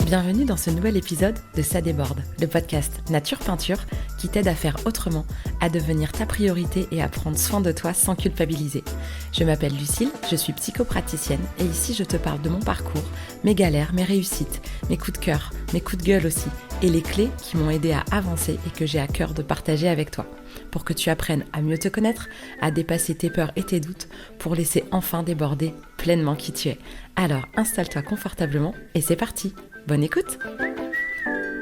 Bienvenue dans ce nouvel épisode de Ça déborde, le podcast Nature Peinture qui t'aide à faire autrement, à devenir ta priorité et à prendre soin de toi sans culpabiliser. Je m'appelle Lucille, je suis psychopraticienne et ici je te parle de mon parcours, mes galères, mes réussites, mes coups de cœur, mes coups de gueule aussi et les clés qui m'ont aidé à avancer et que j'ai à cœur de partager avec toi pour que tu apprennes à mieux te connaître, à dépasser tes peurs et tes doutes pour laisser enfin déborder pleinement qui tu es. Alors installe-toi confortablement et c'est parti. Bonne écoute!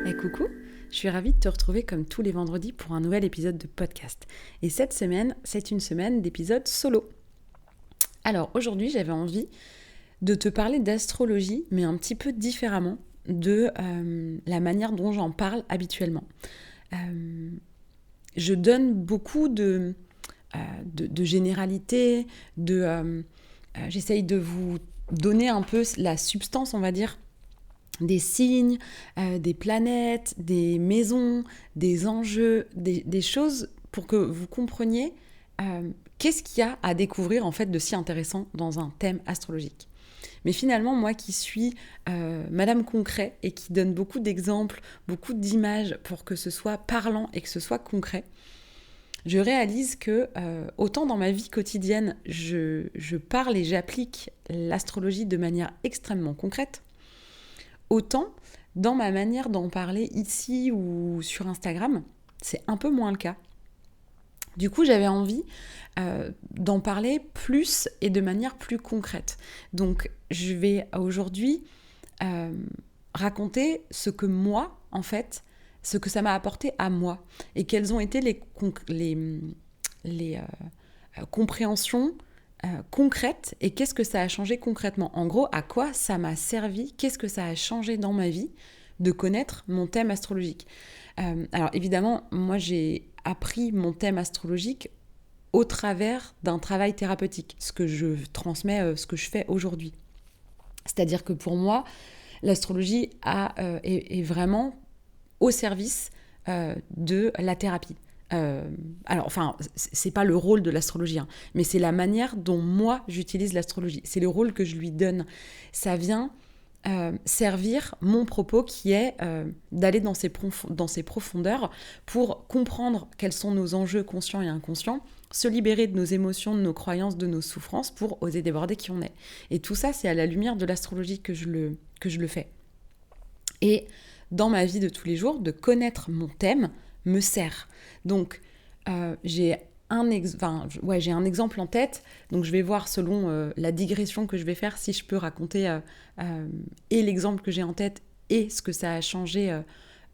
Et coucou, je suis ravie de te retrouver comme tous les vendredis pour un nouvel épisode de podcast. Et cette semaine, c'est une semaine d'épisodes solo. Alors aujourd'hui, j'avais envie de te parler d'astrologie, mais un petit peu différemment de la manière dont j'en parle habituellement. Je donne beaucoup de généralités, j'essaye de vous donner un peu la substance, on va dire, des signes, des planètes, des maisons, des enjeux, des choses pour que vous compreniez qu'est-ce qu'il y a à découvrir en fait de si intéressant dans un thème astrologique. Mais finalement, moi qui suis Madame Concret et qui donne beaucoup d'exemples, beaucoup d'images pour que ce soit parlant et que ce soit concret, je réalise que autant dans ma vie quotidienne, je parle et j'applique l'astrologie de manière extrêmement concrète, autant dans ma manière d'en parler ici ou sur Instagram, c'est un peu moins le cas. Du coup, j'avais envie d'en parler plus et de manière plus concrète. Donc, je vais aujourd'hui raconter ce que moi, en fait, ce que ça m'a apporté à moi et quelles ont été les compréhensions concrète et qu'est-ce que ça a changé concrètement. En gros, à quoi ça m'a servi, qu'est-ce que ça a changé dans ma vie de connaître mon thème astrologique. Alors évidemment, moi j'ai appris mon thème astrologique au travers d'un travail thérapeutique, ce que je transmets, ce que je fais aujourd'hui. C'est-à-dire que pour moi, l'astrologie est vraiment au service de la thérapie. C'est pas le rôle de l'astrologie, mais c'est la manière dont moi j'utilise l'astrologie. C'est le rôle que je lui donne. Ça vient servir mon propos qui est d'aller dans ces profondeurs pour comprendre quels sont nos enjeux conscients et inconscients, se libérer de nos émotions, de nos croyances, de nos souffrances pour oser déborder qui on est. Et tout ça, c'est à la lumière de l'astrologie que je le fais. Et dans ma vie de tous les jours, de connaître mon thème me sert. Donc, j'ai un exemple en tête, donc je vais voir selon la digression que je vais faire si je peux raconter et l'exemple que j'ai en tête et ce que ça a changé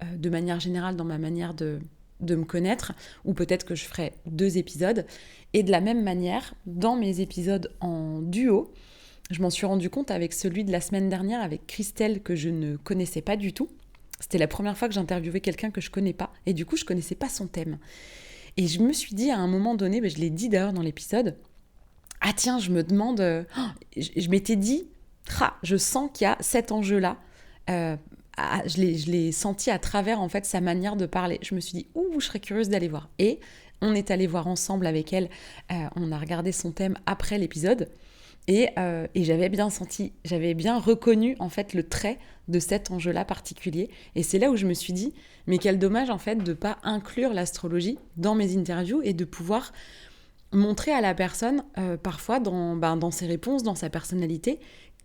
de manière générale dans ma manière de me connaître, ou peut-être que je ferai 2 épisodes. Et de la même manière, dans mes épisodes en duo, je m'en suis rendu compte avec celui de la semaine dernière avec Christelle que je ne connaissais pas du tout. C'était la première fois que j'interviewais quelqu'un que je connais pas, et du coup, je connaissais pas son thème. Et je me suis dit à un moment donné, je l'ai dit d'ailleurs dans l'épisode, ah tiens, je me demande, je m'étais dit, je sens qu'il y a cet enjeu-là. Je l'ai senti à travers en fait sa manière de parler. Je me suis dit, je serais curieuse d'aller voir. Et on est allé voir ensemble avec elle, on a regardé son thème après l'épisode. Et j'avais bien senti, j'avais bien reconnu en fait le trait de cet enjeu-là particulier. Et c'est là où je me suis dit, mais quel dommage en fait de ne pas inclure l'astrologie dans mes interviews et de pouvoir montrer à la personne, parfois dans ses réponses, dans sa personnalité,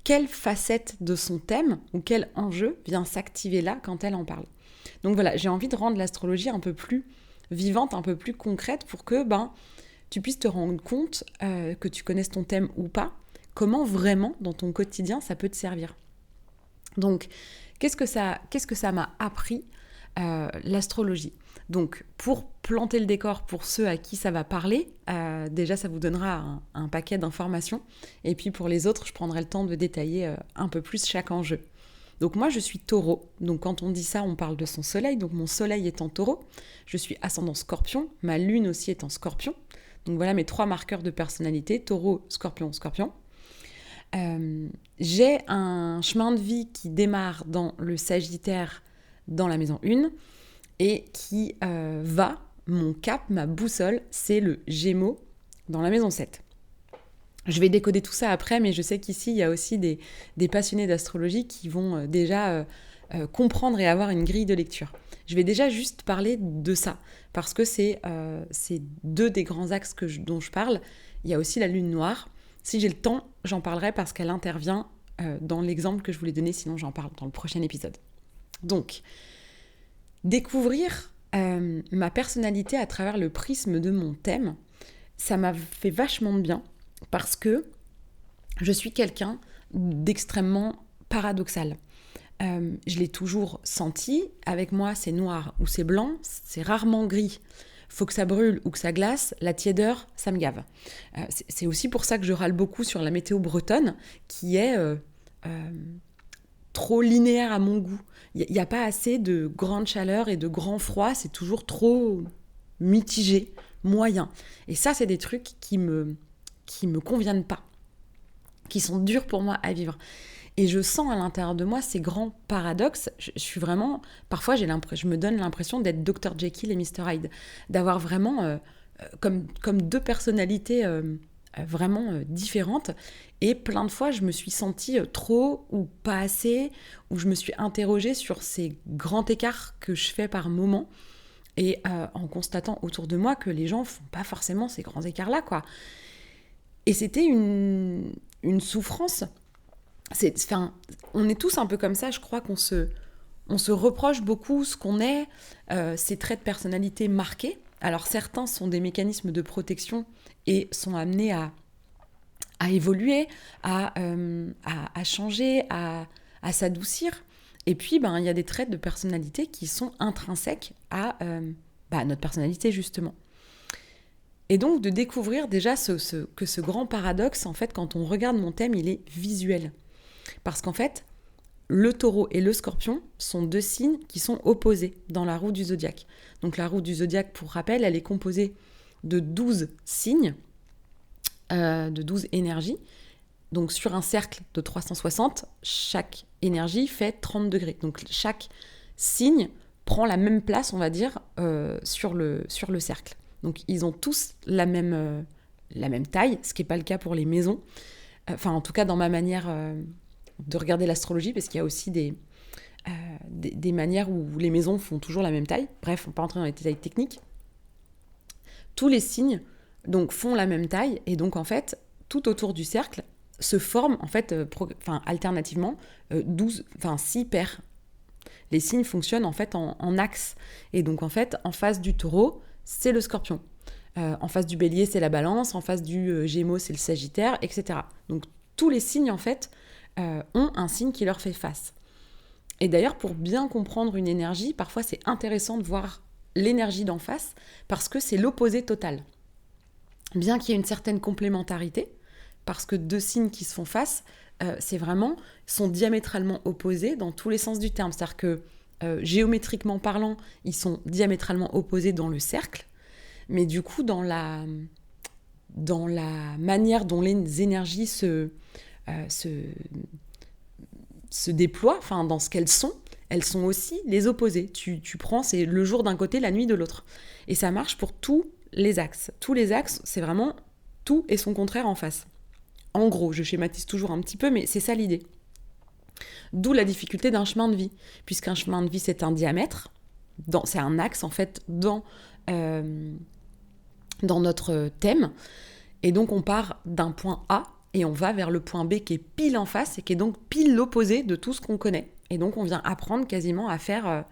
quelle facette de son thème ou quel enjeu vient s'activer là quand elle en parle. Donc voilà, j'ai envie de rendre l'astrologie un peu plus vivante, un peu plus concrète pour que tu puisses te rendre compte, que tu connaisses ton thème ou pas, comment vraiment, dans ton quotidien, ça peut te servir. Donc, qu'est-ce que ça m'a appris, l'astrologie ? Donc, pour planter le décor pour ceux à qui ça va parler, déjà, ça vous donnera un paquet d'informations. Et puis, pour les autres, je prendrai le temps de détailler un peu plus chaque enjeu. Donc, moi, je suis taureau. Donc, quand on dit ça, on parle de son soleil. Donc, mon soleil est en taureau. Je suis ascendant scorpion. Ma lune aussi est en scorpion. Donc, voilà mes 3 marqueurs de personnalité. Taureau, scorpion, scorpion. J'ai un chemin de vie qui démarre dans le Sagittaire, dans la maison 1, et qui mon cap, ma boussole, c'est le Gémeaux dans la maison 7. Je vais décoder tout ça après, mais je sais qu'ici, il y a aussi des passionnés d'astrologie qui vont déjà comprendre et avoir une grille de lecture. Je vais déjà juste parler de ça, parce que c'est deux des grands axes dont je parle. Il y a aussi la lune noire. Si j'ai le temps, j'en parlerai parce qu'elle intervient dans l'exemple que je voulais donner, sinon j'en parle dans le prochain épisode. Donc, découvrir ma personnalité à travers le prisme de mon thème, ça m'a fait vachement de bien, parce que je suis quelqu'un d'extrêmement paradoxal. Je l'ai toujours senti. Avec moi, c'est noir ou c'est blanc, c'est rarement gris. Faut que ça brûle ou que ça glace, la tiédeur, ça me gave. C'est aussi pour ça que je râle beaucoup sur la météo bretonne, qui est trop linéaire à mon goût. Il n'y a pas assez de grande chaleur et de grand froid, c'est toujours trop mitigé, moyen. Et ça, c'est des trucs qui me conviennent pas, qui sont durs pour moi à vivre. Et je sens à l'intérieur de moi ces grands paradoxes. Je suis vraiment... Parfois, je me donne l'impression d'être Dr. Jekyll et Mr. Hyde, d'avoir vraiment comme deux personnalités vraiment différentes. Et plein de fois, je me suis sentie trop ou pas assez, ou je me suis interrogée sur ces grands écarts que je fais par moment, et en constatant autour de moi que les gens font pas forcément ces grands écarts-là, quoi. Et c'était une souffrance. On est tous un peu comme ça, je crois qu'on se reproche beaucoup ce qu'on est, ces traits de personnalité marqués. Alors certains sont des mécanismes de protection et sont amenés à évoluer, à changer, à s'adoucir. Et puis, il y a des traits de personnalité qui sont intrinsèques à notre personnalité, justement. Et donc, de découvrir déjà que ce grand paradoxe, en fait, quand on regarde mon thème, il est visuel. Parce qu'en fait, le taureau et le scorpion sont deux signes qui sont opposés dans la roue du zodiaque. Donc la roue du zodiaque, pour rappel, elle est composée de 12 signes, de 12 énergies. Donc sur un cercle de 360, chaque énergie fait 30 degrés. Donc chaque signe prend la même place, on va dire, sur le cercle. Donc ils ont tous la même taille, ce qui n'est pas le cas pour les maisons. Enfin, en tout cas, dans ma manière de regarder l'astrologie, parce qu'il y a aussi des manières où les maisons font toujours la même taille. Bref, on ne va pas entrer dans les détails techniques. Tous les signes donc, font la même taille, et donc en fait, tout autour du cercle se forment en fait, alternativement 6 paires. Les signes fonctionnent en fait en axe. Et donc en fait, en face du taureau, c'est le scorpion. En face du bélier, c'est la balance. En face du gémeaux, c'est le sagittaire, etc. Donc tous les signes, en fait, ont un signe qui leur fait face. Et d'ailleurs, pour bien comprendre une énergie, parfois c'est intéressant de voir l'énergie d'en face, parce que c'est l'opposé total. Bien qu'il y ait une certaine complémentarité, parce que deux signes qui se font face, sont diamétralement opposés dans tous les sens du terme. C'est-à-dire que géométriquement parlant, ils sont diamétralement opposés dans le cercle, mais du coup, dans la manière dont les énergies se déploient, enfin dans ce qu'elles sont aussi les opposés. Tu prends, c'est le jour d'un côté, la nuit de l'autre. Et ça marche pour tous les axes. Tous les axes, c'est vraiment tout et son contraire en face. En gros, je schématise toujours un petit peu, mais c'est ça l'idée. D'où la difficulté d'un chemin de vie, puisqu'un chemin de vie, c'est un diamètre, c'est un axe en fait dans notre thème, et donc on part d'un point A et on va vers le point B qui est pile en face et qui est donc pile l'opposé de tout ce qu'on connaît. Et donc on vient apprendre quasiment à faire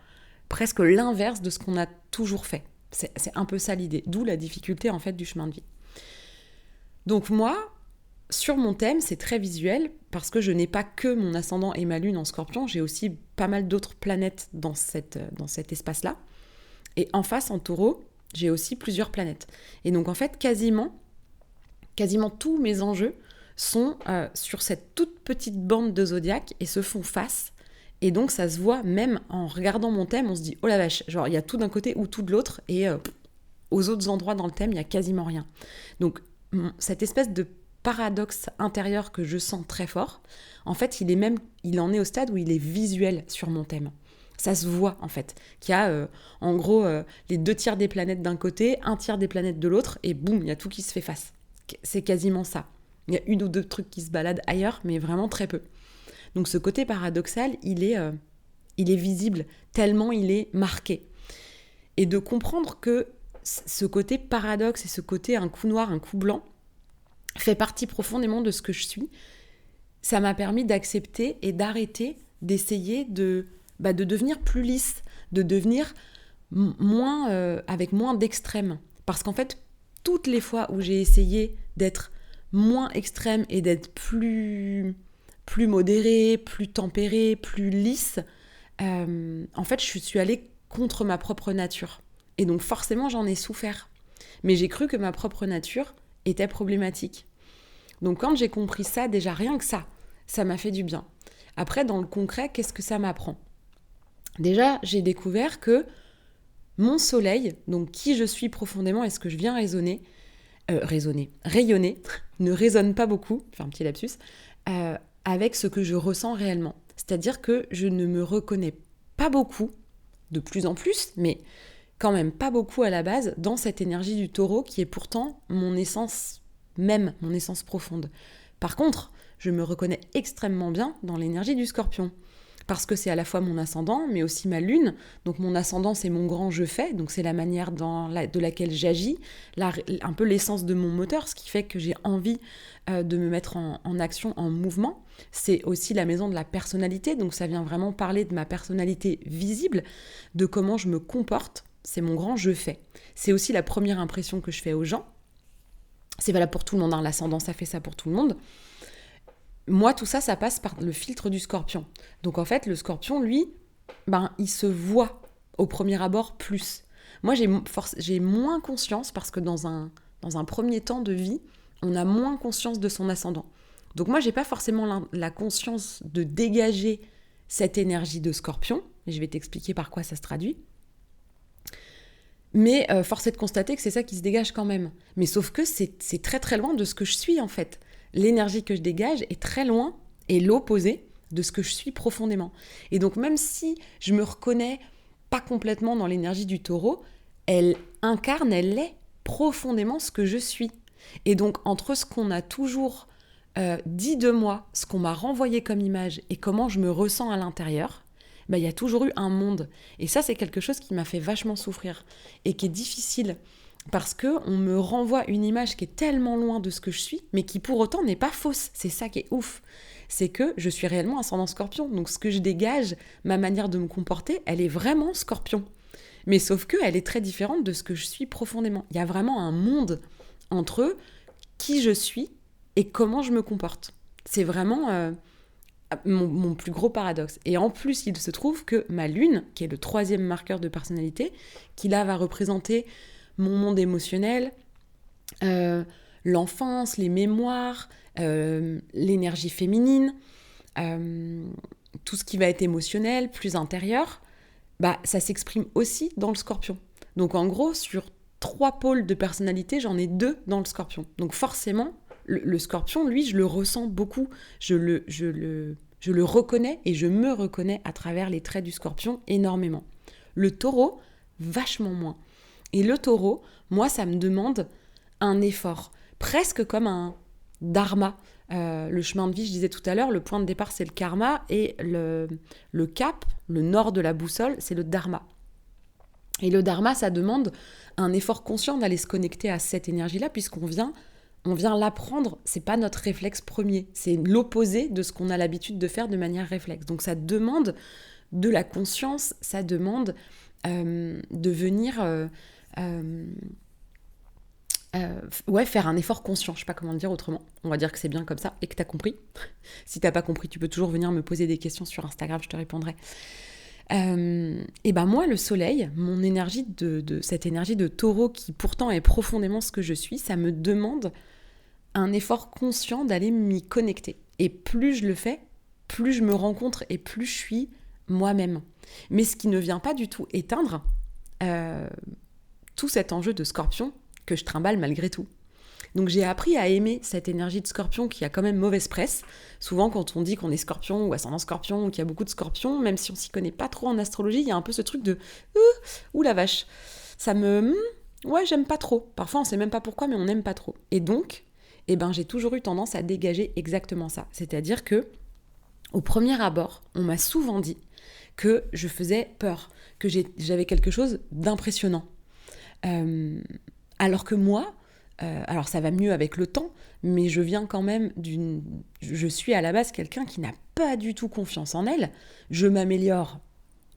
presque l'inverse de ce qu'on a toujours fait. C'est un peu ça l'idée, d'où la difficulté en fait du chemin de vie. Donc moi, sur mon thème, c'est très visuel parce que je n'ai pas que mon ascendant et ma lune en Scorpion, j'ai aussi pas mal d'autres planètes dans cet espace-là. Et en face, en Taureau, j'ai aussi plusieurs planètes. Et donc en fait, quasiment tous mes enjeux sont sur cette toute petite bande de zodiaque et se font face. Et donc ça se voit même en regardant mon thème, on se dit « Oh la vache !» Genre il y a tout d'un côté ou tout de l'autre et aux autres endroits dans le thème, il n'y a quasiment rien. Donc cette espèce de paradoxe intérieur que je sens très fort, en fait, il en est au stade où il est visuel sur mon thème. Ça se voit, en fait, qu'il y a, en gros, les 2 tiers des planètes d'un côté, 1 tiers des planètes de l'autre, et boum, il y a tout qui se fait face. C'est quasiment ça. Il y a 1 ou 2 trucs qui se baladent ailleurs, mais vraiment très peu. Donc ce côté paradoxal, il est Il est visible tellement il est marqué. Et de comprendre que ce côté paradoxe et ce côté un coup noir, un coup blanc, fait partie profondément de ce que je suis, ça m'a permis d'accepter et d'arrêter d'essayer de devenir plus lisse, de devenir avec moins d'extrêmes. Parce qu'en fait, toutes les fois où j'ai essayé d'être moins extrême et d'être plus modérée, plus tempérée, plus lisse, en fait, je suis allée contre ma propre nature. Et donc forcément, j'en ai souffert. Mais j'ai cru que ma propre nature était problématique. Donc quand j'ai compris ça, déjà rien que ça m'a fait du bien. Après, dans le concret, qu'est-ce que ça m'apprend ? Déjà, j'ai découvert que mon soleil, donc qui je suis profondément et ce que je viens rayonner, ne résonne pas beaucoup, enfin un petit lapsus, avec ce que je ressens réellement. C'est-à-dire que je ne me reconnais pas beaucoup, de plus en plus, mais quand même pas beaucoup à la base, dans cette énergie du taureau qui est pourtant mon essence même, mon essence profonde. Par contre, je me reconnais extrêmement bien dans l'énergie du scorpion. Parce que c'est à la fois mon ascendant, mais aussi ma lune. Donc mon ascendant, c'est mon grand je fais, donc c'est la manière de laquelle j'agis, un peu l'essence de mon moteur, ce qui fait que j'ai envie de me mettre en action, en mouvement. C'est aussi la maison de la personnalité, donc ça vient vraiment parler de ma personnalité visible, de comment je me comporte. C'est mon grand je fais. C'est aussi la première impression que je fais aux gens. C'est valable pour tout le monde, hein. L'ascendant, ça fait ça pour tout le monde. Moi, tout ça, ça passe par le filtre du scorpion. Donc en fait, le scorpion, lui, il se voit au premier abord plus. Moi, j'ai moins conscience parce que dans un premier temps de vie, on a moins conscience de son ascendant. Donc moi, j'ai pas forcément la conscience de dégager cette énergie de scorpion. Et je vais t'expliquer par quoi ça se traduit. Mais force est de constater que c'est ça qui se dégage quand même. Mais sauf que c'est très très loin de ce que je suis en fait. L'énergie que je dégage est très loin et l'opposé de ce que je suis profondément. Et donc même si je me reconnais pas complètement dans l'énergie du taureau, elle est profondément ce que je suis. Et donc entre ce qu'on a toujours dit de moi, ce qu'on m'a renvoyé comme image et comment je me ressens à l'intérieur, il y a toujours eu un monde. Et ça, c'est quelque chose qui m'a fait vachement souffrir et qui est difficile parce qu'on me renvoie une image qui est tellement loin de ce que je suis, mais qui pour autant n'est pas fausse. C'est ça qui est ouf. C'est que je suis réellement ascendant scorpion. Donc ce que je dégage, ma manière de me comporter, elle est vraiment scorpion. Mais sauf qu'elle est très différente de ce que je suis profondément. Il y a vraiment un monde entre qui je suis et comment je me comporte. C'est vraiment mon plus gros paradoxe. Et en plus, il se trouve que ma lune, qui est le 3e marqueur de personnalité, qui là va représenter mon monde émotionnel, l'enfance, les mémoires, l'énergie féminine, tout ce qui va être émotionnel, plus intérieur, ça s'exprime aussi dans le scorpion. Donc en gros, sur 3 pôles de personnalité, j'en ai 2 dans le scorpion. Donc forcément, le scorpion, lui, je le ressens beaucoup. Je le reconnais et je me reconnais à travers les traits du scorpion énormément. Le taureau, vachement moins. Et le taureau, moi, ça me demande un effort, presque comme un dharma. Le chemin de vie, je disais tout à l'heure, le point de départ, c'est le karma, et le cap, le nord de la boussole, c'est le dharma. Et le dharma, ça demande un effort conscient d'aller se connecter à cette énergie-là, puisqu'on vient l'apprendre, c'est pas notre réflexe premier, c'est l'opposé de ce qu'on a l'habitude de faire de manière réflexe. Donc ça demande de la conscience, ça demande de venir faire un effort conscient, je sais pas comment le dire autrement. On va dire que c'est bien comme ça et que t'as compris. Si t'as pas compris, tu peux toujours venir me poser des questions sur Instagram, je te répondrai. Et moi, le soleil, mon énergie cette énergie de taureau qui pourtant est profondément ce que je suis, ça me demande un effort conscient d'aller m'y connecter. Et plus je le fais, plus je me rencontre et plus je suis moi-même. Mais ce qui ne vient pas du tout éteindre tout cet enjeu de scorpion que je trimballe malgré tout. Donc j'ai appris à aimer cette énergie de scorpion qui a quand même mauvaise presse. Souvent quand on dit qu'on est scorpion ou ascendant scorpion ou qu'il y a beaucoup de scorpions, même si on s'y connaît pas trop en astrologie, il y a un peu ce truc de « ouh la vache ». Ça me... j'aime pas trop. Parfois on sait même pas pourquoi, mais on n'aime pas trop. Et donc, j'ai toujours eu tendance à dégager exactement ça. C'est-à-dire que Au premier abord, on m'a souvent dit que je faisais peur, que j'avais quelque chose d'impressionnant. Alors que moi, alors ça va mieux avec le temps, mais je viens quand même je suis à la base quelqu'un qui n'a pas du tout confiance en elle. Je m'améliore.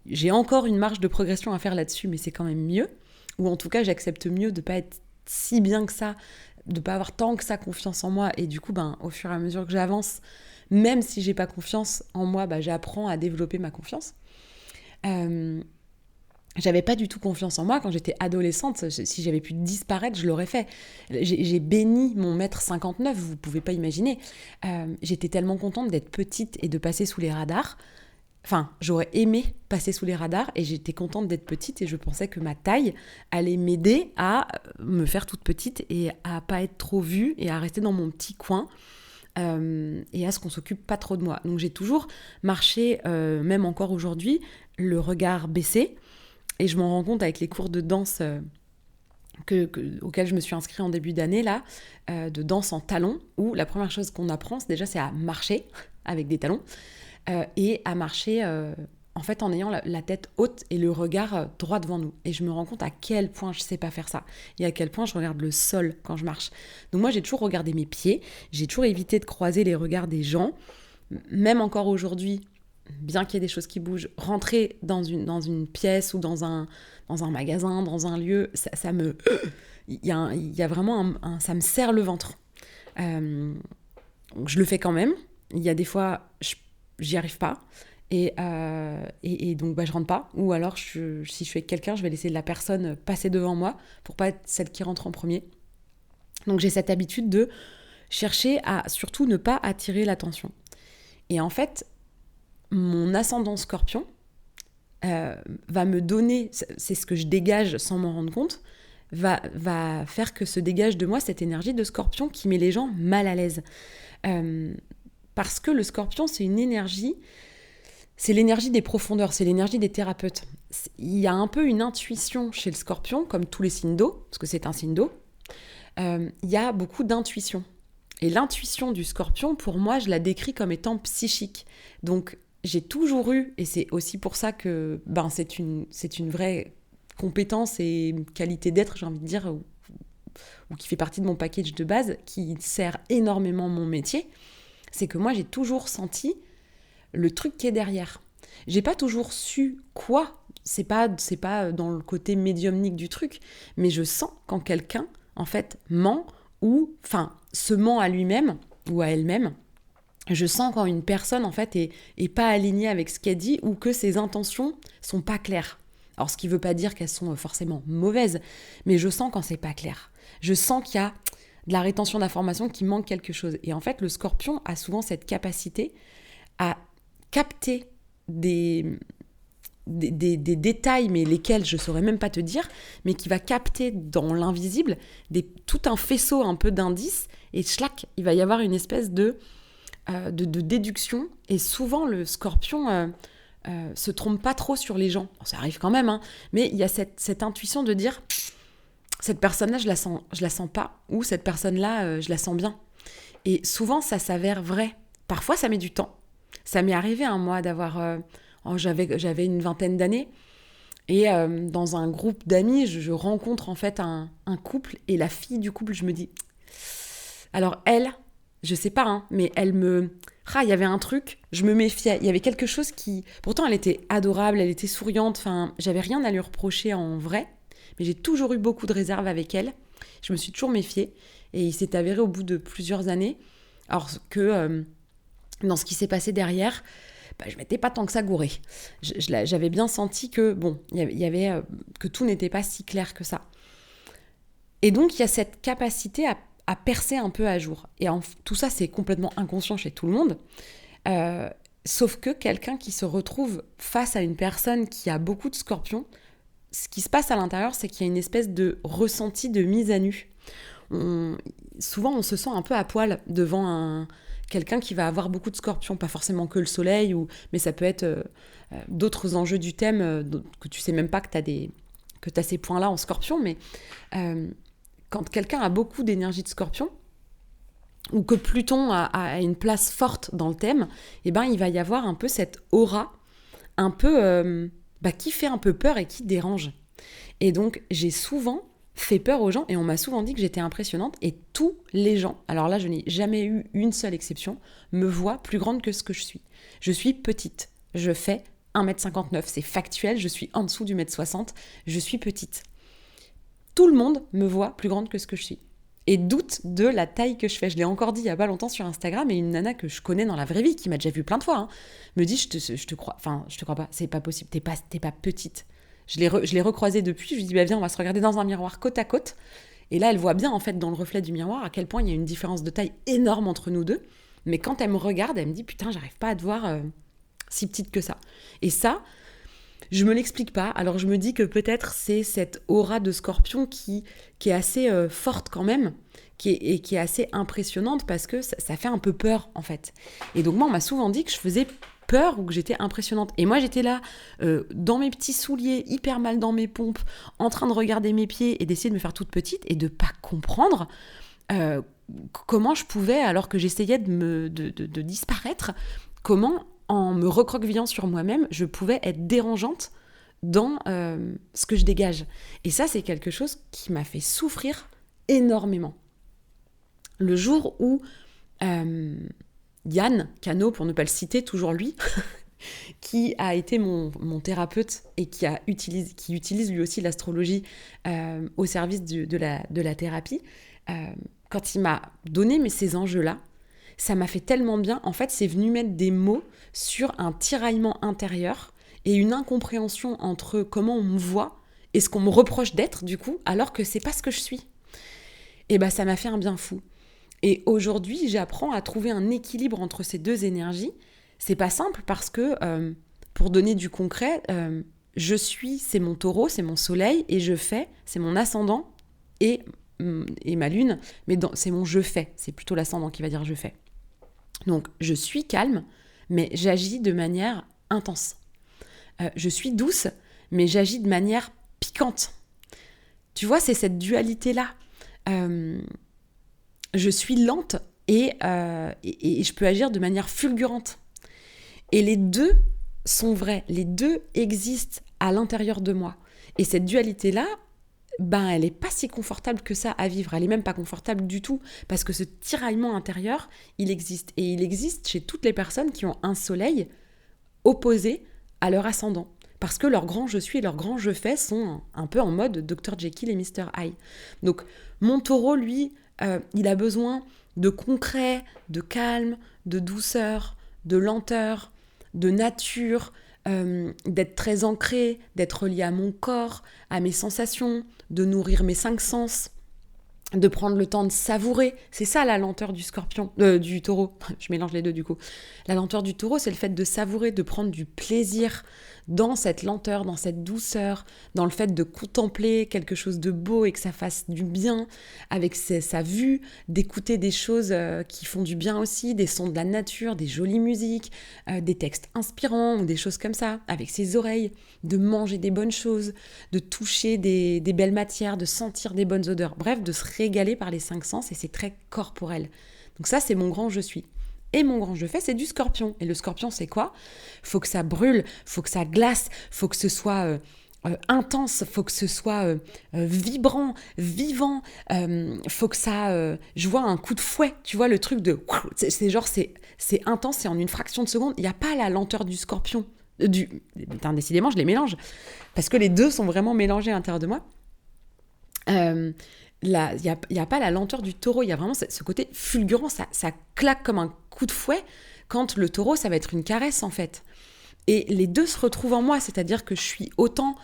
J'ai encore une marge de progression à faire là-dessus, mais c'est quand même mieux. Ou en tout cas, j'accepte mieux de ne pas être si bien que ça, de ne pas avoir tant que ça confiance en moi. Et du coup, au fur et à mesure que j'avance, même si j'ai pas confiance en moi, j'apprends à développer ma confiance. J'avais pas du tout confiance en moi quand j'étais adolescente. Si j'avais pu disparaître, je l'aurais fait. J'ai béni mon mètre 59, vous pouvez pas imaginer. J'étais tellement contente d'être petite et de passer sous les radars. Enfin, j'aurais aimé passer sous les radars et j'étais contente d'être petite et je pensais que ma taille allait m'aider à me faire toute petite et à pas être trop vue et à rester dans mon petit coin et à ce qu'on s'occupe pas trop de moi. Donc j'ai toujours marché, même encore aujourd'hui, le regard baissé et je m'en rends compte avec les cours de danse auxquels je me suis inscrite en début d'année, là, de danse en talons, où la première chose qu'on apprend, c'est à marcher avec des talons. Et à marcher en fait en ayant la tête haute et le regard droit devant nous. Et je me rends compte à quel point je sais pas faire ça et à quel point je regarde le sol quand je marche. Donc moi j'ai toujours regardé mes pieds, j'ai toujours évité de croiser les regards des gens, même encore aujourd'hui, bien qu'il y ait des choses qui bougent, rentrer dans une pièce ou dans un magasin, dans un lieu, ça me... Il y a vraiment ça me serre le ventre. Je le fais quand même. Il y a des fois, j'y arrive pas et donc je rentre pas, ou alors si je suis avec quelqu'un, je vais laisser la personne passer devant moi pour pas être celle qui rentre en premier. Donc j'ai cette habitude de chercher à surtout ne pas attirer l'attention. Et en fait, mon ascendant Scorpion va me donner, c'est ce que je dégage sans m'en rendre compte, va faire que se dégage de moi cette énergie de Scorpion qui met les gens mal à l'aise. Parce que le Scorpion, c'est une énergie, c'est l'énergie des profondeurs, c'est l'énergie des thérapeutes. Il y a un peu une intuition chez le Scorpion, comme tous les signes d'eau, parce que c'est un signe d'eau. Il y a beaucoup d'intuition. Et l'intuition du Scorpion, pour moi, je la décris comme étant psychique. Donc, j'ai toujours eu, et c'est aussi pour ça que c'est une vraie compétence et qualité d'être, j'ai envie de dire, ou qui fait partie de mon package de base, qui sert énormément mon métier. C'est que moi, j'ai toujours senti le truc qui est derrière. J'ai pas toujours su quoi, c'est pas dans le côté médiumnique du truc, mais je sens quand quelqu'un, en fait, ment ou, se ment à lui-même ou à elle-même. Je sens quand une personne, en fait, est pas alignée avec ce qu'elle dit ou que ses intentions sont pas claires. Alors, ce qui veut pas dire qu'elles sont forcément mauvaises, mais je sens quand c'est pas clair. Je sens qu'il y a de la rétention d'informations, qui manque quelque chose. Et en fait, le Scorpion a souvent cette capacité à capter des détails, mais lesquels je ne saurais même pas te dire, mais qui va capter dans l'invisible tout un faisceau un peu d'indices, et schlac, il va y avoir une espèce de déduction. Et souvent, le Scorpion se trompe pas trop sur les gens. Ça arrive quand même, hein, mais il y a cette intuition de dire... Cette personne-là, je la sens pas, ou cette personne-là, je la sens bien. Et souvent, ça s'avère vrai. Parfois, ça met du temps. Ça m'est arrivé, moi, d'avoir... j'avais une vingtaine d'années, et dans un groupe d'amis, je rencontre en fait un couple, et la fille du couple, je me dis... Alors elle, je sais pas, mais elle me... il y avait un truc, je me méfiais. Il y avait quelque chose qui... Pourtant, elle était adorable, elle était souriante, j'avais rien à lui reprocher en vrai. Mais j'ai toujours eu beaucoup de réserve avec elle. Je me suis toujours méfiée. Et il s'est avéré au bout de plusieurs années, alors que dans ce qui s'est passé derrière, je m'étais pas tant que ça gourée. J'avais bien senti que, il y avait que tout n'était pas si clair que ça. Et donc, il y a cette capacité à percer un peu à jour. Et tout ça, c'est complètement inconscient chez tout le monde. Sauf que quelqu'un qui se retrouve face à une personne qui a beaucoup de Scorpions, ce qui se passe à l'intérieur, c'est qu'il y a une espèce de ressenti de mise à nu. Souvent, on se sent un peu à poil devant quelqu'un qui va avoir beaucoup de Scorpions, pas forcément que le soleil, mais ça peut être d'autres enjeux du thème que tu sais même pas que tu as ces points-là en Scorpion. Mais quand quelqu'un a beaucoup d'énergie de Scorpion, ou que Pluton a une place forte dans le thème, eh ben, il va y avoir un peu cette aura, un peu qui fait un peu peur et qui dérange. Et donc, j'ai souvent fait peur aux gens et on m'a souvent dit que j'étais impressionnante et tous les gens, alors là, je n'ai jamais eu une seule exception, me voient plus grande que ce que je suis. Je suis petite, je fais 1m59, c'est factuel, je suis en dessous du 1m60, je suis petite. Tout le monde me voit plus grande que ce que je suis. Et doute de la taille que je fais. Je l'ai encore dit il y a pas longtemps sur Instagram, et une nana que je connais dans la vraie vie, qui m'a déjà vue plein de fois, me dit je te crois pas, c'est pas possible, t'es pas petite. Je l'ai recroisée depuis, je lui dis viens, on va se regarder dans un miroir côte à côte. Et là, elle voit bien en fait dans le reflet du miroir à quel point il y a une différence de taille énorme entre nous deux. Mais quand elle me regarde, elle me dit putain, j'arrive pas à te voir si petite que ça. Et ça, je me l'explique pas. Alors je me dis que peut-être c'est cette aura de Scorpion qui est assez forte quand même, qui est assez impressionnante parce que ça fait un peu peur en fait. Et donc moi on m'a souvent dit que je faisais peur ou que j'étais impressionnante. Et moi j'étais là dans mes petits souliers, hyper mal dans mes pompes, en train de regarder mes pieds et d'essayer de me faire toute petite et de pas comprendre comment je pouvais, alors que j'essayais de disparaître, comment en me recroquevillant sur moi-même, je pouvais être dérangeante dans ce que je dégage. Et ça, c'est quelque chose qui m'a fait souffrir énormément. Le jour où Yann Cano, pour ne pas le citer, toujours lui, qui a été mon thérapeute et qui utilise lui aussi l'astrologie au service de la thérapie, quand il m'a donné ces enjeux-là, ça m'a fait tellement bien. En fait, c'est venu mettre des mots sur un tiraillement intérieur et une incompréhension entre comment on me voit et ce qu'on me reproche d'être, du coup, alors que c'est pas ce que je suis. Et ça m'a fait un bien fou. Et aujourd'hui, j'apprends à trouver un équilibre entre ces deux énergies. C'est pas simple parce que, pour donner du concret, c'est mon taureau, c'est mon soleil, et je fais, c'est mon ascendant et ma lune, mais c'est mon je fais. C'est plutôt l'ascendant qui va dire je fais. Donc, je suis calme, mais j'agis de manière intense. Je suis douce, mais j'agis de manière piquante. Tu vois, c'est cette dualité-là. Je suis lente et je peux agir de manière fulgurante. Et les deux sont vrais. Les deux existent à l'intérieur de moi. Et cette dualité-là, elle n'est pas si confortable que ça à vivre. Elle n'est même pas confortable du tout, parce que ce tiraillement intérieur, il existe. Et il existe chez toutes les personnes qui ont un soleil opposé à leur ascendant. Parce que leur grand je suis et leur grand je fais sont un peu en mode Dr Jekyll et Mr Hyde. Donc mon taureau, lui, il a besoin de concret, de calme, de douceur, de lenteur, de nature, d'être très ancré, d'être relié à mon corps, à mes sensations, de nourrir mes 5 sens, de prendre le temps de savourer. C'est ça la lenteur du du taureau. Je mélange les deux du coup. La lenteur du taureau, c'est le fait de savourer, de prendre du plaisir dans cette lenteur, dans cette douceur, dans le fait de contempler quelque chose de beau et que ça fasse du bien avec sa vue, d'écouter des choses qui font du bien aussi, des sons de la nature, des jolies musiques, des textes inspirants ou des choses comme ça, avec ses oreilles, de manger des bonnes choses, de toucher des belles matières, de sentir des bonnes odeurs, bref, de se régaler par les 5 sens, et c'est très corporel. Donc ça, c'est mon grand je suis. Et mon grand je fais, c'est du Scorpion. Et le Scorpion, c'est quoi ? Faut que ça brûle, faut que ça glace, faut que ce soit intense, faut que ce soit vibrant, vivant, faut que ça... je vois un coup de fouet, tu vois, le truc de... C'est genre, c'est intense, c'est en une fraction de seconde. Il n'y a pas la lenteur du Scorpion. Décidément, je les mélange. Parce que les deux sont vraiment mélangés à l'intérieur de moi. Il n'y a pas la lenteur du taureau, il y a vraiment ce côté fulgurant, ça claque comme un coup de fouet, quand le taureau, ça va être une caresse en fait. Et les deux se retrouvent en moi, c'est-à-dire que je suis autant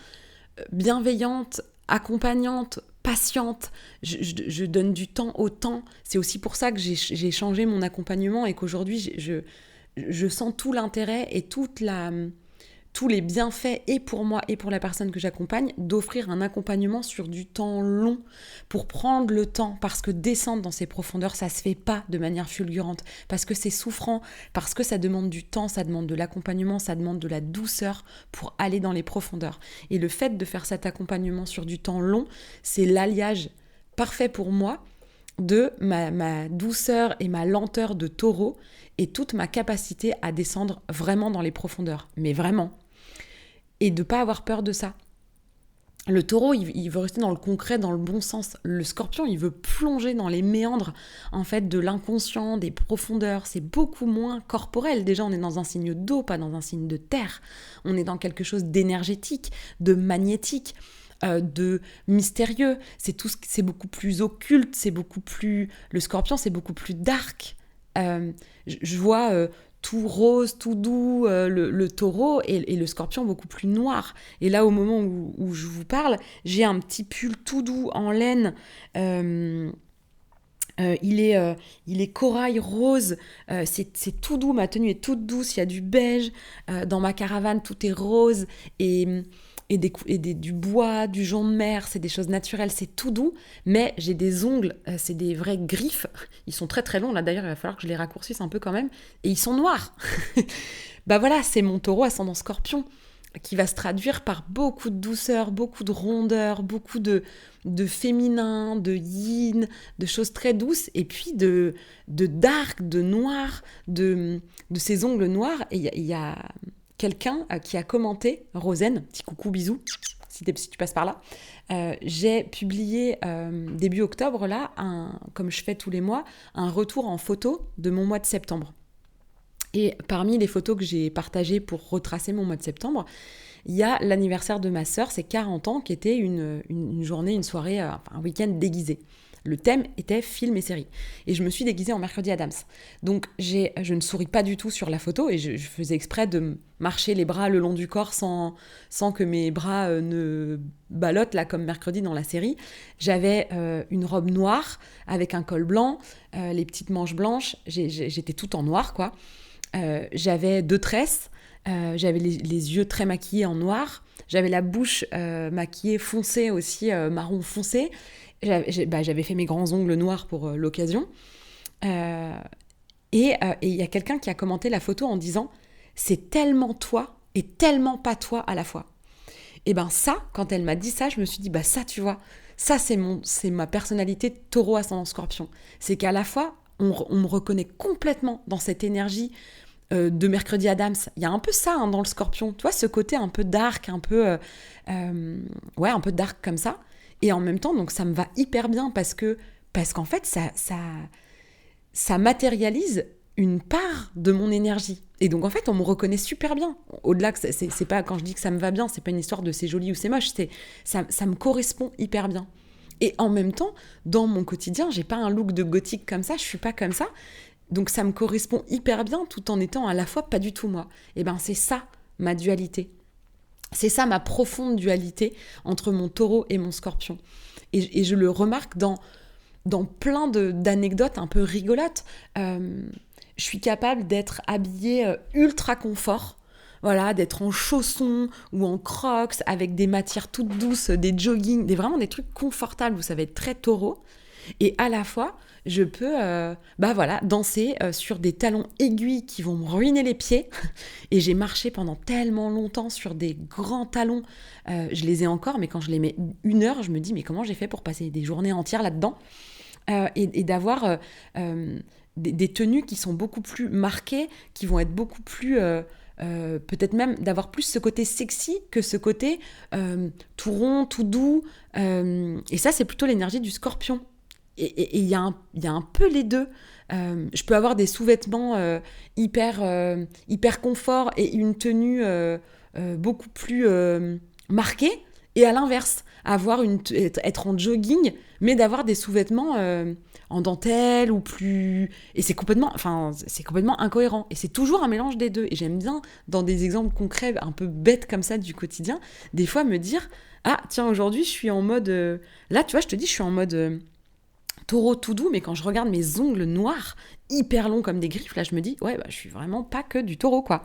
bienveillante, accompagnante, patiente, je donne du temps au temps. C'est aussi pour ça que j'ai changé mon accompagnement et qu'aujourd'hui, je sens tout l'intérêt et tous les bienfaits, et pour moi et pour la personne que j'accompagne, d'offrir un accompagnement sur du temps long pour prendre le temps, parce que descendre dans ces profondeurs, ça se fait pas de manière fulgurante, parce que c'est souffrant, parce que ça demande du temps, ça demande de l'accompagnement, ça demande de la douceur pour aller dans les profondeurs. Et le fait de faire cet accompagnement sur du temps long, c'est l'alliage parfait pour moi de ma douceur et ma lenteur de taureau et toute ma capacité à descendre vraiment dans les profondeurs, mais vraiment. Et de ne pas avoir peur de ça. Le taureau, il veut rester dans le concret, dans le bon sens. Le scorpion, il veut plonger dans les méandres, en fait, de l'inconscient, des profondeurs. C'est beaucoup moins corporel. Déjà, on est dans un signe d'eau, pas dans un signe de terre. On est dans quelque chose d'énergétique, de magnétique, de mystérieux. C'est beaucoup plus occulte, c'est beaucoup plus... Le scorpion, c'est beaucoup plus dark. Je vois... tout rose, tout doux, le taureau et le scorpion beaucoup plus noir. Et là, au moment où je vous parle, j'ai un petit pull tout doux en laine. Il est corail rose, c'est tout doux, ma tenue est toute douce, il y a du beige. Dans ma caravane, tout est rose du bois, du jonc de mer, c'est des choses naturelles, c'est tout doux, mais j'ai des ongles, c'est des vrais griffes, ils sont très très longs, là d'ailleurs il va falloir que je les raccourcisse un peu quand même, et ils sont noirs. Bah voilà, c'est mon taureau ascendant scorpion, qui va se traduire par beaucoup de douceur, beaucoup de rondeur, beaucoup de féminin, de yin, de choses très douces, et puis de dark, de noir, de ces ongles noirs, et il y a quelqu'un qui a commenté, Rosen, petit coucou, bisous, si tu passes par là. J'ai publié début octobre, là, comme je fais tous les mois, un retour en photo de mon mois de septembre. Et parmi les photos que j'ai partagées pour retracer mon mois de septembre, il y a l'anniversaire de ma sœur, ses 40 ans, qui était une journée, une soirée, un week-end déguisé. Le thème était film et série. Et je me suis déguisée en Mercredi Adams. Donc je ne souris pas du tout sur la photo et je faisais exprès de marcher les bras le long du corps sans que mes bras ne ballottent là comme mercredi dans la série. J'avais une robe noire avec un col blanc, les petites manches blanches. J'étais toute en noir, quoi. J'avais 2 tresses. J'avais les yeux très maquillés en noir. J'avais la bouche maquillée foncée aussi, marron foncé. J'avais fait mes grands ongles noirs pour l'occasion. Et il y a quelqu'un qui a commenté la photo en disant « C'est tellement toi et tellement pas toi à la fois ». Et ben ça, quand elle m'a dit ça, je me suis dit « Bah ça, tu vois, ça c'est ma personnalité taureau ascendant scorpion ». C'est qu'à la fois, on me reconnaît complètement dans cette énergie de Mercredi Adams. Il y a un peu ça dans le scorpion. Tu vois, ce côté un peu dark, un peu dark comme ça. Et en même temps, donc ça me va hyper bien parce qu'en fait, ça matérialise une part de mon énergie. Et donc en fait, on me reconnaît super bien. Au-delà que c'est pas, quand je dis que ça me va bien, c'est pas une histoire de c'est joli ou c'est moche, ça me correspond hyper bien. Et en même temps, dans mon quotidien, j'ai pas un look de gothique comme ça, je suis pas comme ça. Donc ça me correspond hyper bien tout en étant à la fois pas du tout moi. Et ben c'est ça ma dualité. C'est ça ma profonde dualité entre mon taureau et mon scorpion. Et je le remarque dans plein d'anecdotes un peu rigolotes. Je suis capable d'être habillée ultra confort, voilà, d'être en chaussons ou en crocs avec des matières toutes douces, des joggings, vraiment des trucs confortables où ça va être très taureau. Et à la fois, je peux danser sur des talons aiguilles qui vont me ruiner les pieds. Et j'ai marché pendant tellement longtemps sur des grands talons. Je les ai encore, mais quand je les mets 1 heure, je me dis, mais comment j'ai fait pour passer des journées entières là-dedans et d'avoir des tenues qui sont beaucoup plus marquées, qui vont être beaucoup plus... peut-être même d'avoir plus ce côté sexy que ce côté tout rond, tout doux. Et ça, c'est plutôt l'énergie du scorpion. Et il y a un peu les deux. Je peux avoir des sous-vêtements hyper confort et une tenue beaucoup plus marquée. Et à l'inverse, être en jogging, mais d'avoir des sous-vêtements en dentelle ou plus... Et c'est complètement incohérent. Et c'est toujours un mélange des deux. Et j'aime bien, dans des exemples concrets un peu bêtes comme ça du quotidien, des fois me dire « Ah, tiens, aujourd'hui, je suis en mode... Là, tu vois, je te dis, je suis en mode... taureau tout doux, mais quand je regarde mes ongles noirs, hyper longs comme des griffes, là je me dis, ouais, je suis vraiment pas que du taureau, quoi.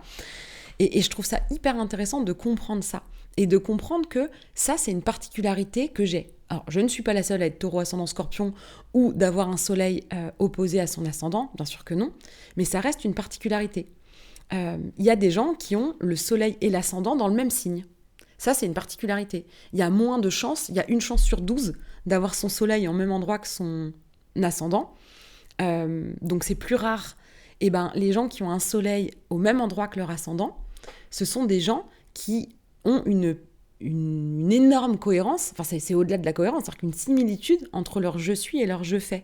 Et je trouve ça hyper intéressant de comprendre ça. Et de comprendre que ça, c'est une particularité que j'ai. Alors, je ne suis pas la seule à être taureau ascendant scorpion ou d'avoir un soleil opposé à son ascendant, bien sûr que non, mais ça reste une particularité. Il y a des gens qui ont le soleil et l'ascendant dans le même signe. Ça, c'est une particularité. Il y a moins de chances, il y a 1 chance sur 12 d'avoir son soleil en même endroit que son ascendant, donc c'est plus rare, et ben les gens qui ont un soleil au même endroit que leur ascendant, ce sont des gens qui ont une énorme cohérence, enfin c'est au-delà de la cohérence, c'est-à-dire qu'une similitude entre leur je suis et leur je fais.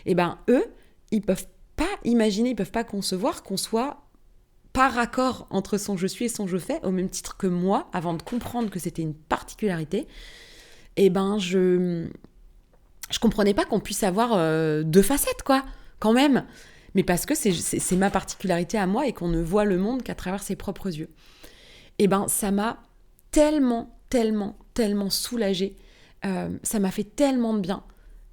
Et ben eux, ils peuvent pas imaginer, ils peuvent pas concevoir qu'on soit par raccord entre son je suis et son je fais, au même titre que moi, avant de comprendre que c'était une particularité, et ben je comprenais pas qu'on puisse avoir deux facettes, quoi, quand même. Mais parce que c'est ma particularité à moi et qu'on ne voit le monde qu'à travers ses propres yeux. Et ben ça m'a tellement soulagée. Ça m'a fait tellement de bien.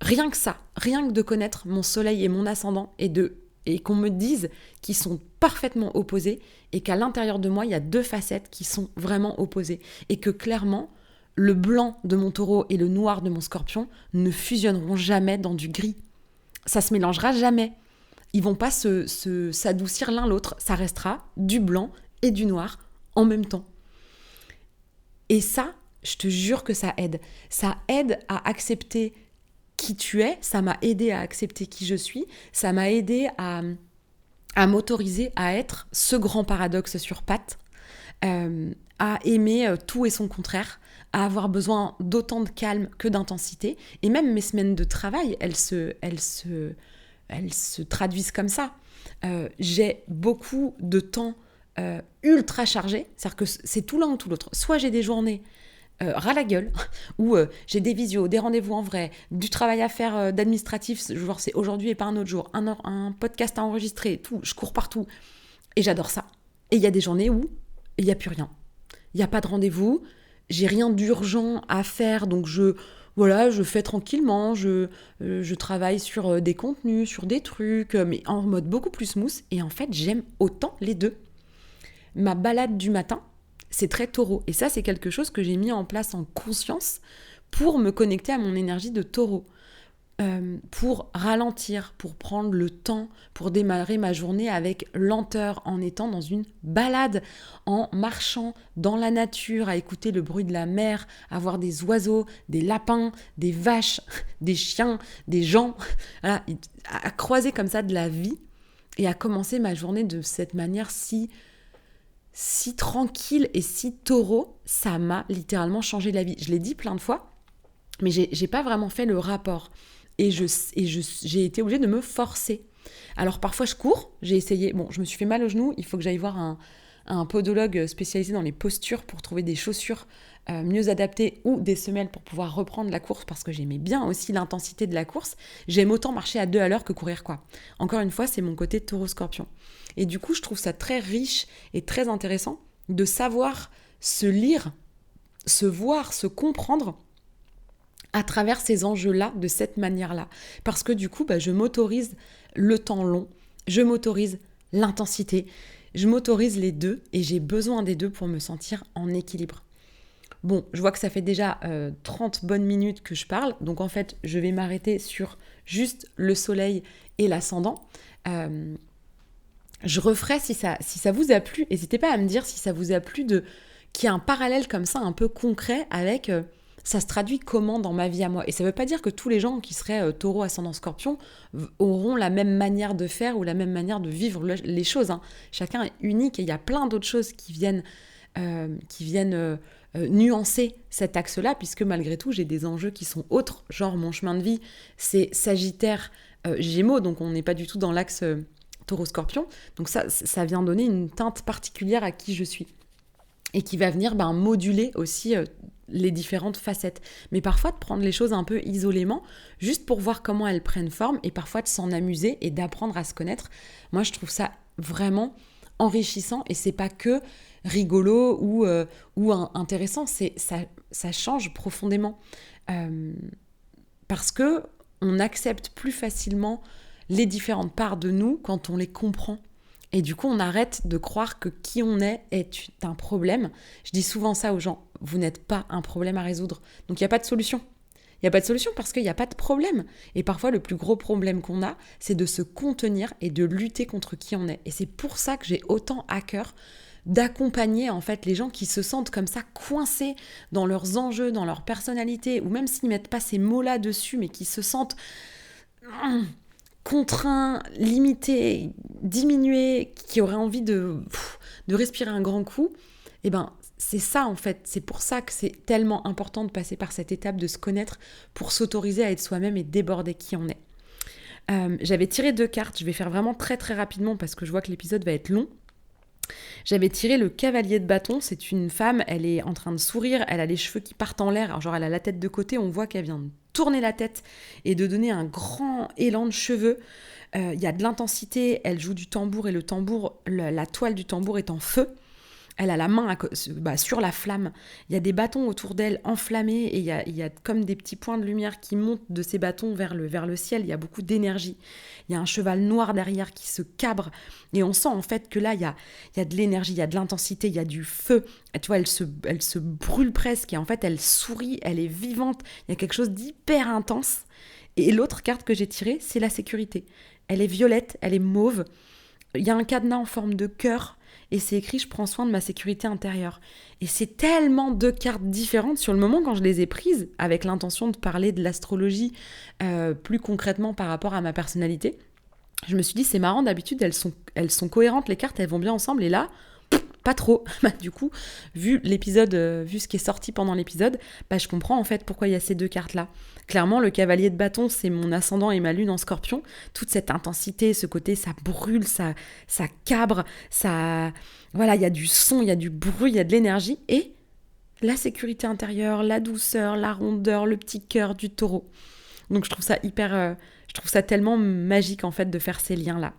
Rien que ça, rien que de connaître mon soleil et mon ascendant et qu'on me dise qu'ils sont parfaitement opposés et qu'à l'intérieur de moi, il y a deux facettes qui sont vraiment opposées. Et que clairement, le blanc de mon taureau et le noir de mon scorpion ne fusionneront jamais dans du gris. Ça se mélangera jamais. Ils vont pas s'adoucir l'un l'autre. Ça restera du blanc et du noir en même temps. Et ça, je te jure que ça aide. Ça aide à accepter qui tu es. Ça m'a aidé à accepter qui je suis. Ça m'a aidé à m'autoriser à être ce grand paradoxe sur pattes, à aimer tout et son contraire, à avoir besoin d'autant de calme que d'intensité. Et même mes semaines de travail, elles se traduisent comme ça. J'ai beaucoup de temps ultra chargé, c'est-à-dire que c'est tout l'un ou tout l'autre. Soit j'ai des journées ras la gueule, où j'ai des visios, des rendez-vous en vrai, du travail à faire d'administratif, genre c'est aujourd'hui et pas un autre jour, un podcast à enregistrer, tout, je cours partout. Et j'adore ça. Et il y a des journées où il n'y a plus rien. Il n'y a pas de rendez-vous, j'ai rien d'urgent à faire, donc je fais tranquillement, je travaille sur des contenus, sur des trucs, mais en mode beaucoup plus smooth. Et en fait, j'aime autant les deux. Ma balade du matin, c'est très taureau. Et ça, c'est quelque chose que j'ai mis en place en conscience pour me connecter à mon énergie de taureau. Pour ralentir, pour prendre le temps, pour démarrer ma journée avec lenteur, en étant dans une balade, en marchant dans la nature, à écouter le bruit de la mer, à voir des oiseaux, des lapins, des vaches, des chiens, des gens, voilà, à croiser comme ça de la vie et à commencer ma journée de cette manière si tranquille et si taureau. Ça m'a littéralement changé la vie. Je l'ai dit plein de fois, mais j'ai pas vraiment fait le rapport. Et j'ai été obligée de me forcer. Alors parfois je cours, j'ai essayé, je me suis fait mal au genou, il faut que j'aille voir un podologue spécialisé dans les postures pour trouver des chaussures mieux adaptées ou des semelles pour pouvoir reprendre la course, parce que j'aimais bien aussi l'intensité de la course. J'aime autant marcher à 2 à l'heure que courir, quoi. Encore une fois, c'est mon côté taureau-scorpion. Et du coup, je trouve ça très riche et très intéressant de savoir se lire, se voir, se comprendre à travers ces enjeux-là, de cette manière-là. Parce que du coup, je m'autorise le temps long, je m'autorise l'intensité, je m'autorise les deux, et j'ai besoin des deux pour me sentir en équilibre. Bon, je vois que ça fait déjà 30 bonnes minutes que je parle, donc en fait, je vais m'arrêter sur juste le soleil et l'ascendant. Je referai, si ça vous a plu, n'hésitez pas à me dire si ça vous a plu, qu'il y a un parallèle comme ça, un peu concret avec... ça se traduit comment dans ma vie à moi. Et ça ne veut pas dire que tous les gens qui seraient taureau, ascendant, scorpion auront la même manière de faire ou la même manière de vivre les choses. Hein. Chacun est unique et il y a plein d'autres choses qui viennent nuancer cet axe-là, puisque malgré tout, j'ai des enjeux qui sont autres. Genre, mon chemin de vie, c'est Sagittaire, Gémeaux, donc on n'est pas du tout dans l'axe taureau-scorpion. Donc ça vient donner une teinte particulière à qui je suis. Et qui va venir moduler aussi les différentes facettes. Mais parfois de prendre les choses un peu isolément, juste pour voir comment elles prennent forme, et parfois de s'en amuser et d'apprendre à se connaître. Moi, je trouve ça vraiment enrichissant, et c'est pas que rigolo ou intéressant, ça change profondément. Parce que on accepte plus facilement les différentes parts de nous quand on les comprend. Et du coup, on arrête de croire que qui on est un problème. Je dis souvent ça aux gens, vous n'êtes pas un problème à résoudre. Donc, il n'y a pas de solution. Il n'y a pas de solution parce qu'il n'y a pas de problème. Et parfois, le plus gros problème qu'on a, c'est de se contenir et de lutter contre qui on est. Et c'est pour ça que j'ai autant à cœur d'accompagner en fait les gens qui se sentent comme ça coincés dans leurs enjeux, dans leur personnalité, ou même s'ils ne mettent pas ces mots-là dessus, mais qui se sentent contraint, limité, diminué, qui aurait envie de respirer un grand coup, eh ben, c'est ça en fait. C'est pour ça que c'est tellement important de passer par cette étape de se connaître pour s'autoriser à être soi-même et déborder qui on est. J'avais tiré 2 cartes, je vais faire vraiment très très rapidement parce que je vois que l'épisode va être long. J'avais tiré le cavalier de bâton, c'est une femme, elle est en train de sourire, elle a les cheveux qui partent en l'air, alors genre elle a la tête de côté, on voit qu'elle vient de tourner la tête et de donner un grand élan de cheveux. Il y a de l'intensité, elle joue du tambour et le tambour, la toile du tambour est en feu. Elle a la main sur la flamme. Il y a des bâtons autour d'elle enflammés et il y a comme des petits points de lumière qui montent de ces bâtons vers le ciel. Il y a beaucoup d'énergie. Il y a un cheval noir derrière qui se cabre et on sent en fait que là, il y a de l'énergie, il y a de l'intensité, il y a du feu. Et tu vois, elle se brûle presque et en fait, elle sourit, elle est vivante. Il y a quelque chose d'hyper intense. Et l'autre carte que j'ai tirée, c'est la sécurité. Elle est violette, elle est mauve. Il y a un cadenas en forme de cœur. Et c'est écrit « Je prends soin de ma sécurité intérieure ». Et c'est tellement 2 cartes différentes. Sur le moment, quand je les ai prises, avec l'intention de parler de l'astrologie plus concrètement par rapport à ma personnalité, je me suis dit, c'est marrant, d'habitude, elles sont cohérentes, les cartes, elles vont bien ensemble. Et là, pas trop. Du coup, vu ce qui est sorti pendant l'épisode, je comprends en fait pourquoi il y a ces 2 cartes-là. Clairement, le cavalier de bâton, c'est mon ascendant et ma lune en Scorpion. Toute cette intensité, ce côté, ça brûle, ça cabre, voilà, il y a du son, il y a du bruit, il y a de l'énergie. Et la sécurité intérieure, la douceur, la rondeur, le petit cœur du taureau. Donc je trouve ça tellement magique en fait de faire ces liens-là.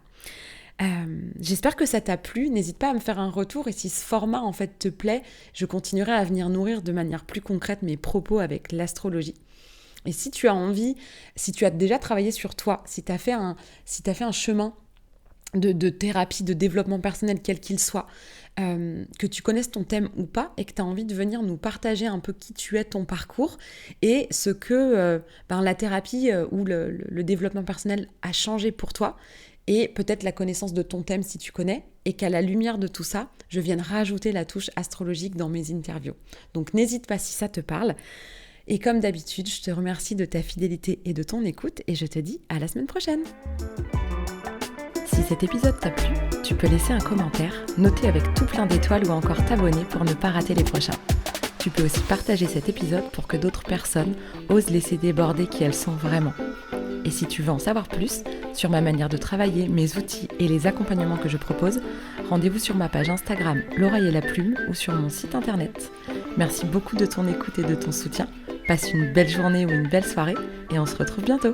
J'espère que ça t'a plu, n'hésite pas à me faire un retour et si ce format en fait te plaît, je continuerai à venir nourrir de manière plus concrète mes propos avec l'astrologie. Et si tu as envie, si tu as déjà travaillé sur toi, si tu as fait un chemin de thérapie, de développement personnel, quel qu'il soit, que tu connaisses ton thème ou pas et que tu as envie de venir nous partager un peu qui tu es, ton parcours et ce que la thérapie ou le développement personnel a changé pour toi et peut-être la connaissance de ton thème si tu connais et qu'à la lumière de tout ça, je vienne rajouter la touche astrologique dans mes interviews. Donc n'hésite pas si ça te parle. Et comme d'habitude, je te remercie de ta fidélité et de ton écoute et je te dis à la semaine prochaine. Si cet épisode t'a plu, tu peux laisser un commentaire, noter avec tout plein d'étoiles ou encore t'abonner pour ne pas rater les prochains. Tu peux aussi partager cet épisode pour que d'autres personnes osent laisser déborder qui elles sont vraiment. Et si tu veux en savoir plus sur ma manière de travailler, mes outils et les accompagnements que je propose, rendez-vous sur ma page Instagram L'Oreille et la Plume ou sur mon site internet. Merci beaucoup de ton écoute et de ton soutien. Passe une belle journée ou une belle soirée et on se retrouve bientôt.